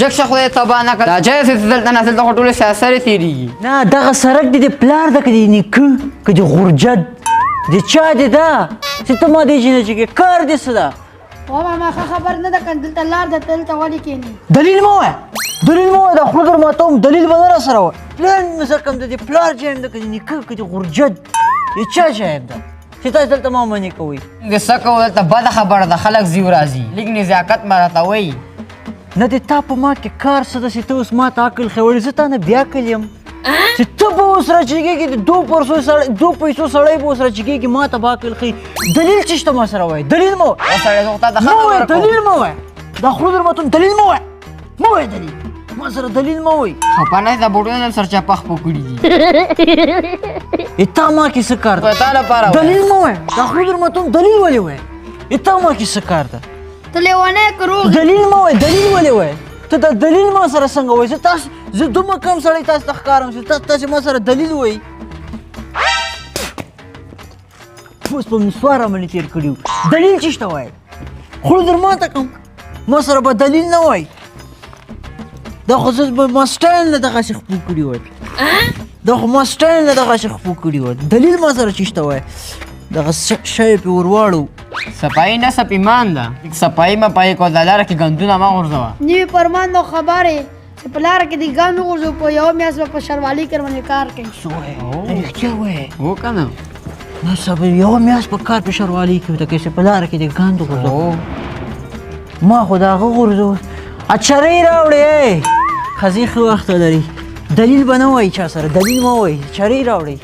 جګ شه خدای تباه نه کړه دا جای چې دلته نه دلته خو ټولې سیاسرې تېرېږي نه دغه سړک دی د پلار ده که د نیکه که د غورجد د چا دی ده چې ته ما دې جینه چې کار دې څه ده و ماما ښه خبر نه ده که دلته لار ده ته دلته ولې کښېنې دلیل مه وایه دلیل مه وایه دا خوله در ماتوم دلیل به نه راسره وایه پلان مې زه کوم د دې پلار جایم ده که د نیکه که د غورجد د چا جایم ده چې تاسو دلته ما منې کوئ د څه کوو دلته بده خبره ده خلک ځي راځي لږ نزاکت مه راته وایي نه د تا په ما کې کار څه ده چې ته اوس ما ته عقل ښیوړې زه تا نه بیا عقل یم چې ته به اوس راچېږېږې د دو پیسو سړی به اوس راچېږېږي ما ته به عقل ښیي دلیل چې شته ما سره وایي دلیل مه وایه سړی زه خو تا ته ښه خبره کوم دلیل مه وایه دا خوله در ماتوم دلیل مه وایه مه وایه دلیل ما سره دلیل مه وایي خفه نه دا بوټونه در سرچپه خپو کړي دي تا ما کې څه کار ده تا لپاره دلیل مه وایه دا خوله در ماتوم دلیل ولې وایه تا ما کې څه کار ده ته لیونی که روغ دلیل مه وایه دلیل ولې وایه ته دا دلیل ما سره څنګه وایي زه دومره کم سړی تاسو ته ښکارم چې تاسې ما سره دلیل وایي اوس په مسواره باندې تېر کړي وو دلیل چې شته وایي خوله در ماته کړم ما سره به دلیل نه وایي دا خو زه به ما سټایل نه دغسې خپو کړي وای دا خو ما سټایل نه دغسې خپو کړي وای دلیل ما سره چې شته وایي دغه شی پې ور واړو صفایي نه ایمان ده صفایي مه پایې کوه دا لاره کې ګندونه مه غورځوه نوي فرمان نو خبرې چې په لاره کې د ګند وغورځو په یوه میاشت به په شروالي کې ورباندې کار کوي څه وایې رښتیا وایې هو که نه نو صبر یوه میاشت په کار په شروالي کې ورته کوي چې په لاره کې د ګند وغورځو ما خو د هغه غورځو چرۍ راوړې ښځې ښه وخت لري دلیل به نه وایي چا سره دلیل مه وایي چرۍ راوړئ